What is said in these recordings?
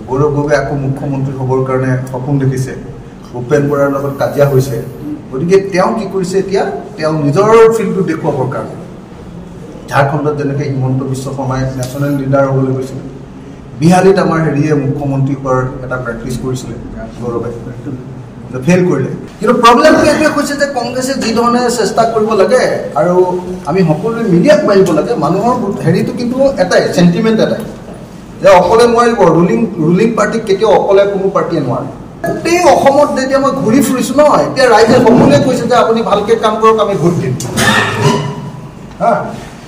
গৌৰৱ গগৈ আকৌ মুখ্যমন্ত্ৰী হ'বৰ কাৰণে সপোন দেখিছে ভূপেন বৰাৰ লগত কাজিয়া হৈছে গতিকে তেওঁ কি কৰিছে এতিয়া তেওঁ নিজৰ ফিল্ডটো দেখুৱাবৰ কাৰণে ঝাৰখণ্ডত যেনেকৈ হিমন্ত বিশ্ব শৰ্মাই নেশ্যনেল লিডাৰ হ'বলৈ গৈছিল বিহালীত আমাৰ হেৰিয়ে মুখ্যমন্ত্ৰী হোৱাৰ এটা প্ৰেক্টিছ কৰিছিলে গৌৰৱে ফেইল কৰিলে কিন্তু প্ৰব্লেমটো এইটোৱে হৈছে যে কংগ্ৰেছে যি ধৰণে চেষ্টা কৰিব লাগে আৰু আমি সকলোৱে মিডিয়াত মাৰিব লাগে মানুহৰ হেৰিটো কিন্তু এটাই চেণ্টিমেণ্ট এটাই যে অকলে নোৱাৰিব ৰুলিং পাৰ্টিক কেতিয়াও অকলে কোনো পাৰ্টিয়ে নোৱাৰে গোটেই অসমত যেতিয়া মই ঘূৰি ফুৰিছোঁ নহয় এতিয়া ৰাইজে সকলোৱে কৈছে যে আপুনি ভালকৈ কাম কৰক আমি ভোট দিম হা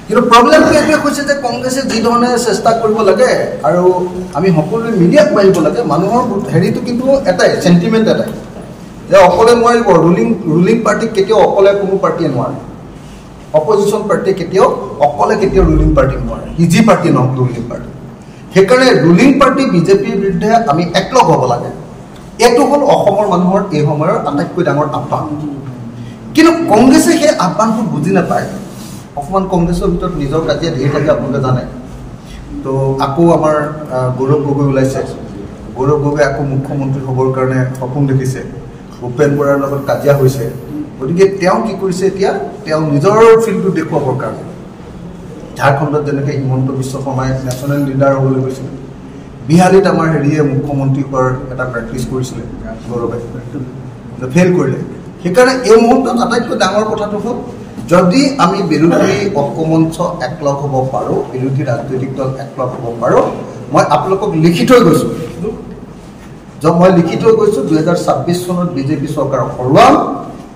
কিন্তু প্ৰব্লেমটো এইটোৱে হৈছে যে কংগ্ৰেছে যি ধৰণে চেষ্টা কৰিব লাগে আৰু আমি সকলোৱে মিডিয়াত মাৰিব লাগে মানুহৰ হেৰিটো কিন্তু এটাই চেণ্টিমেণ্ট এটাই যে অকলে নোৱাৰিব ৰুলিং পাৰ্টিক কেতিয়াও অকলে কোনো পাৰ্টিয়ে নোৱাৰে অপজিশ্যন পাৰ্টিয়ে কেতিয়াও ৰুলিং পাৰ্টিক নোৱাৰে ইজি পাৰ্টি নহওক ৰুলিং পাৰ্টি সেইকাৰণে ৰুলিং পাৰ্টি বিজেপিৰ বিৰুদ্ধে আমি একলগ হ'ব লাগে এইটো হ'ল অসমৰ মানুহৰ এই সময়ৰ আটাইতকৈ ডাঙৰ আহ্বান কিন্তু কংগ্ৰেছে সেই আহ্বানটো বুজি নাপায় অকণমান কংগ্ৰেছৰ ভিতৰত নিজৰ কাজিয়া ধেৰ থাকে আপোনালোকে জানে তো আকৌ আমাৰ গৌৰৱ গগৈ ওলাইছে গৌৰৱ গগৈ আকৌ মুখ্যমন্ত্ৰী হ'বৰ কাৰণে সপোন দেখিছে ভূপেন বৰাৰ লগত কাজিয়া হৈছে গতিকে তেওঁ কি কৰিছে এতিয়া তেওঁ নিজৰ ফিল্ডটো দেখুৱাবৰ কাৰণে ঝাৰখণ্ডত যেনেকৈ হিমন্ত বিশ্ব শৰ্মাই নেশ্যনেল লিডাৰ হ'বলৈ গৈছিল বিহালীত আমাৰ হেৰিয়ে মুখ্যমন্ত্ৰী হোৱাৰ এটা প্ৰেক্টিছ কৰিছিলে গৌৰৱে ফেইল কৰিলে সেইকাৰণে এই মুহূৰ্তত আটাইতকৈ ডাঙৰ কথাটো হ'ল যদি আমি বিৰোধী ঐক্যমঞ্চ একলগ হ'ব পাৰোঁ বিৰোধী ৰাজনৈতিক দল একলগ হ'ব পাৰোঁ মই আপোনালোকক লিখি থৈ গৈছোঁ 2026 চনত বিজেপি চৰকাৰক হৰুৱাম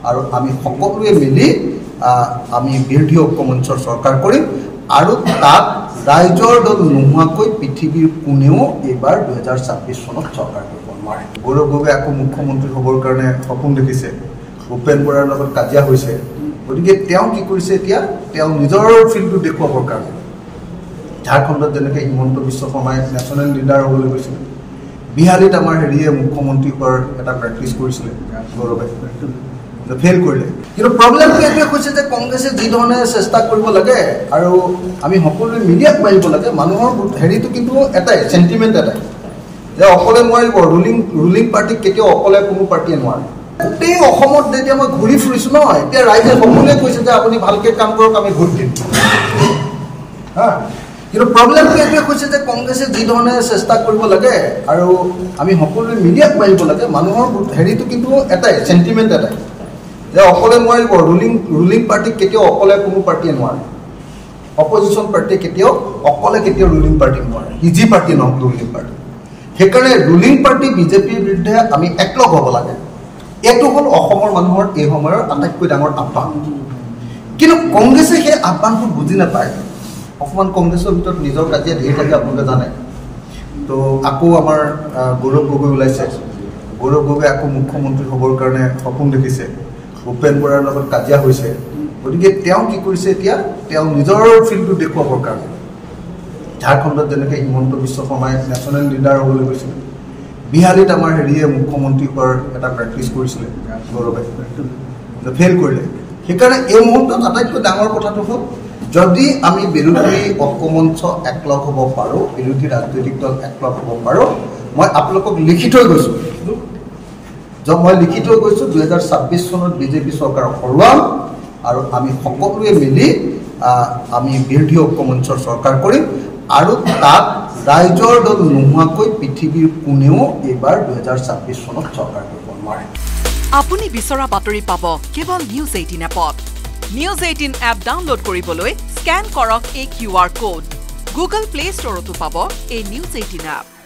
আৰু আমি সকলোৱে মিলি আমি বিৰোধী ঐক্যমঞ্চৰ চৰকাৰ কৰিম আৰু তাত ৰাইজৰ দল নোহোৱাকৈ পৃথিৱীৰ কোনেও এইবাৰ 2026 চনত চৰকাৰ কৰিব নোৱাৰে গৌৰৱ গগৈ আকৌ মুখ্যমন্ত্ৰী হ'বৰ কাৰণে সপোন দেখিছে ভূপেন বৰাৰ লগত কাজিয়া হৈছে গতিকে তেওঁ কি কৰিছে এতিয়া তেওঁ নিজৰ ফিল্ডটো দেখুৱাবৰ কাৰণে ঝাৰখণ্ডত যেনেকৈ হিমন্ত বিশ্ব শৰ্মাই নেশ্যনেল লিডাৰ হ'বলৈ গৈছিল বিহালীত আমাৰ হেৰিয়ে মুখ্যমন্ত্ৰী হোৱাৰ এটা প্ৰেক্টিছ কৰিছিলে গৌৰৱে ফেইল কৰিলে কিন্তু প্ৰব্লেমটো এইটোৱে হৈছে যে কংগ্ৰেছে যি ধৰণে চেষ্টা কৰিব লাগে আৰু আমি সকলোৱে মিডিয়াত মাৰিব লাগে মানুহৰ হেৰিটো কিন্তু এটাই চেণ্টিমেণ্ট এটাই যে অকলে নোৱাৰিব ৰুলিং পাৰ্টিক কেতিয়াও অকলে কোনো পাৰ্টিয়ে নোৱাৰে গোটেই অসমত যেতিয়া মই ঘূৰি ফুৰিছোঁ নহয় এতিয়া ৰাইজে সকলোৱে কৈছে যে আপুনি ভালকৈ কাম কৰক আমি ভোট দিম হা কিন্তু প্ৰব্লেমটো এইটোৱে হৈছে যে কংগ্ৰেছে যি ধৰণে চেষ্টা কৰিব লাগে আৰু আমি সকলোৱে মিডিয়াত মাৰিব লাগে মানুহৰ হেৰিটো কিন্তু এটাই চেণ্টিমেণ্ট এটাই যে অকলে নোৱাৰিব ৰুলিং পাৰ্টিক কেতিয়াও অকলে কোনো পাৰ্টিয়ে নোৱাৰে অপজিশ্যন পাৰ্টিয়ে কেতিয়াও ৰুলিং পাৰ্টিক নোৱাৰে ইজি পাৰ্টি নহওক ৰুলিং পাৰ্টি সেইকাৰণে ৰুলিং পাৰ্টি বিজেপিৰ বিৰুদ্ধে আমি একলগ হ'ব লাগে এইটো হ'ল অসমৰ মানুহৰ এই সময়ৰ আটাইতকৈ ডাঙৰ আহ্বান কিন্তু কংগ্ৰেছে সেই আহ্বানটো বুজি নাপায় অকণমান কংগ্ৰেছৰ ভিতৰত নিজৰ কাজিয়া ধেৰ থাকে আপোনালোকে জানে তো আকৌ আমাৰ গৌৰৱ গগৈ ওলাইছে গৌৰৱ গগৈ আকৌ মুখ্যমন্ত্ৰী হ'বৰ কাৰণে সপোন দেখিছে ভূপেন বৰাৰ লগত কাজিয়া হৈছে গতিকে তেওঁ কি কৰিছে এতিয়া তেওঁ নিজৰ ফিল্ডটো দেখুৱাবৰ কাৰণে ঝাৰখণ্ডত যেনেকৈ হিমন্ত বিশ্ব শৰ্মাই নেশ্যনেল লিডাৰ হ'বলৈ গৈছিল বিহালীত আমাৰ হেৰিয়ে মুখ্যমন্ত্ৰী হোৱাৰ এটা প্ৰেক্টিছ কৰিছিলে গৌৰৱে ফেইল কৰিলে সেইকাৰণে এই মুহূৰ্তত আটাইতকৈ ডাঙৰ কথাটো হ'ল যদি আমি বিৰোধী ঐক্যমঞ্চ একলগ হ'ব পাৰোঁ বিৰোধী ৰাজনৈতিক দল একলগ হ'ব পাৰোঁ মই আপোনালোকক লিখি থৈ গৈছোঁ 2026 চনত বিজেপি চৰকাৰক হৰুৱাম আৰু আমি সকলোৱে মিলি আমি বিৰোধী ঐক্যমঞ্চৰ চৰকাৰ কৰিম আৰু তাত ৰাইজৰ দল নোহোৱাকৈ পৃথিৱীৰ কোনেও এইবাৰ 2026 চনত চৰকাৰ কৰিব নোৱাৰে আপুনি বিচৰা বাতৰি পাব কেৱল নিউজ 18 এপত নিউজ 18 এপ ডাউনলোড কৰিবলৈ স্ক্যান কৰক এই QR কোড গুগল প্লে ষ্টৰতো পাব এই নিউজ 18 এপ